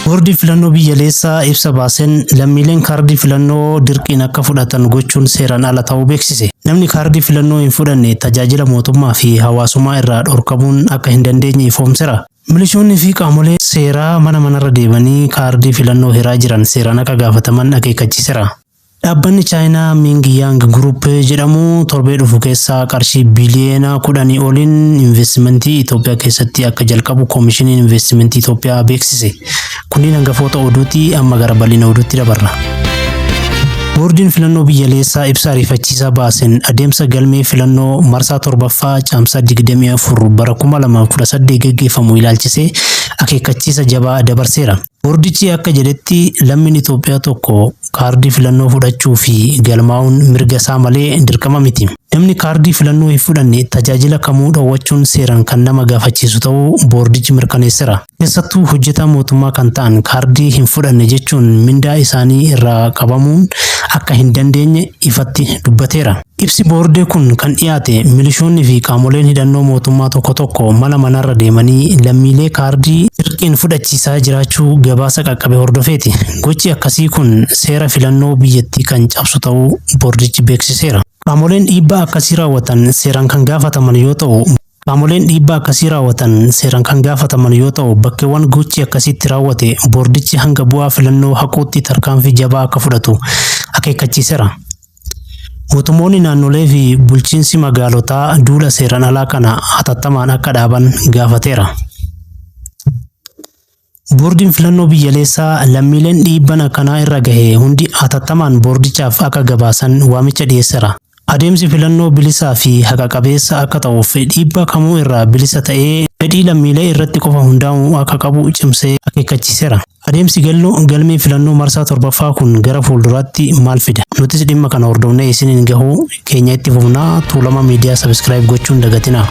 Boordii filannoo biyyaalessaa ibsa baaseen lammiileen kaardii filannoo dirqiin akka fudhatan gochuun seeraan ala ta'uu beeksise. Namni kaardii filannoo hin fudhanne tajaajila mootummaa fi hawaasummaa irraa dhorkamuun akka hin dandeenye ifoomseera. Milishoonni fi qaamolee seeraa mana manarra deemanii kaardii filannoo hiraa jiran seeraan akka gaafataman akeekkachiiseera. Dhaabbanni Chaayinaa Ming Yang Group jedhamu torbee dhufu keessaa qarshii biliyoona 10 oliin investimentii Itoophiyaa keessatti akka jalqabu koomishiniin investimentii Itoophiyaa beeksise. Kunniin hangafoota oduutii amma gara bal'ina oduutti dabarra. Boordiin filannoo biyyaalessaa ibsa ariifachiisaa baaseen adeemsa galmee filannoo marsaa torbaffaa caamsaa 24 bara 2018 gaggeeffamu ilaalchisee akeekkachiisa jabaa dabarseera. Boordichi akka jedhetti lammiin Itoophiyaa tokko kaardii filannoo fudhachuu fi galmaa'uun mirga isaa malee dirqama miti. Namni kaardii filannoo hin fudhanne tajaajila kamuu dhowwachuun seeraan kan nama gaafachiisu ta'uu boordichi mirkaneesseera. Keessattuu hojjetaa mootummaa kan ta'an kaardii hin fudhanne jechuun mindaa isaanii irraa qabamuun akka hin dandeenye ifatti dubbateera. Ibsi boordee kun kan dhiyaate milishoonni fi qaamoleen hidhannoo mootummaa tokko tokko mana manarra deemanii lammiilee kaardii dirqiin fudhachiisaa jiraachuu gabaasa qaqqabe hordofeeti. Gochi akkasii kun seera filannoo biyyattii kan cabsu ta'uu boordichi beeksiseera. Qaamoleen dhiibbaa akkasii raawwatan seeraan kan gaafataman yoo ta'u, bakkeewwan gochi akkasiitti raawwate boordichi hanga bu'aa filannoo haquutti tarkaanfii jabaa akka fudhatu akeekkachiiseera. Mootummoonni naannolee fi bulchiinsi magaalotaa duula seeraan alaa kana hatattamaan akka dhaaban gaafateera. Boordiin filannoo biyyaalessaa lammiileen dhiibbaan akkanaa irra gahe hundi hatattamaan boordichaaf akka gabaasan waamicha dhiyeesseera. Adeemsi filannoo bilisaa fi haqa qabeessa akka ta'uuf dhiibbaa kamuu irraa bilisa ta'ee fedhii lammiilee irratti qofa hundaa'uu akka qabu cimsee akeekkachiiseera. Adeemsi galmee filannoo marsaa torbaffaa kun gara fuulduraatti maal fida? Nutis dhimma kana hordofnee isiniin gahuu keenya itti fufnaa. Tuulama miidiyaa sabiskiraayib gochuun dagatinaa.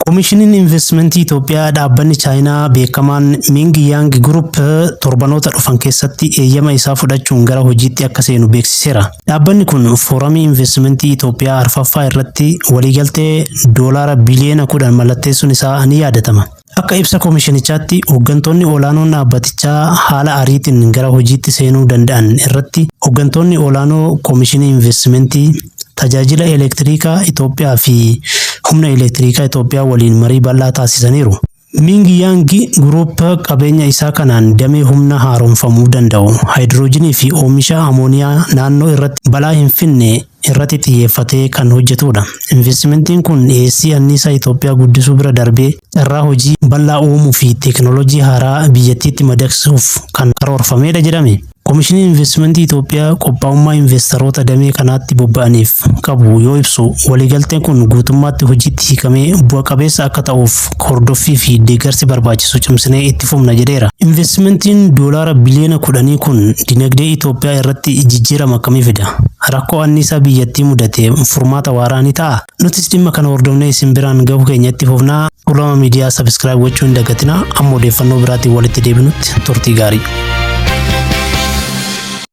Koomishiniin investimentii Itoophiyaa dhaabbanni Chaayinaa beekamaan Ming Yang Group torbanoota dhufan keessatti eeyyama isaa fudhachuun gara hojiitti akka seenu beeksiseera. Dhaabbanni kun fooramii investimentii Itoophiyaa arfaffaa irratti waliigaltee doolaara biliyoona 10 mallatteessuun isaa ni yaadatama. Akka ibsa koomishinichaatti hooggantoonni olaanoon dhaabbatichaa haala ariitiin gara hojiitti seenuu danda'an irratti hooggantoonni olaanoo koomishinii investimentii tajaajila elektiriikaa Itoophiyaa fi humna elektiriikaa Itoophiyaa waliin marii bal'aa taasisaniiru. Ming Yang Group qabeenya isaa kanaan damee humna haaromfamuu danda'u, haayidroojinii fi oomisha amooniyaa naannoo irratti balaa hin finne irratti xiyyeeffatee kan hojjetudha. Investimentiin kun dhiyeessii anniisaa Itoophiyaa guddisuu bira darbee carraa hojii bal'aa uumuu fi teekinooloojii haaraa biyyattiitti madaqsuuf kan karoorfamedha jedhame. Koomishiniin investimentii Itoophiyaa qophaa'ummaa investoroota damee kanaatti bobba'aniif qabu yoo ibsu, waliigalteen kun guutummaatti hojiitti hiikamee bu'a qabeessa akka ta'uuf hordoffii fi deeggarsi barbaachisu cimsinee itti fufna jedheera. Investimentiin doolaara biliyoona 10 kun dinagdee Itoophiyaa irratti jijjiirama akkamii fida? Rakkoo anniisaa biyyattii mudate furmaata waaraa ni ta'a? Nutis dhimma kana hordofnee isin biraan gahuu keenya itti fufnaa. Tuulama miidiyaa sabiskiraayib gochuun dagatinaa. Amma odeeffannoo biraatiin walitti deebinutti turtii gaarii.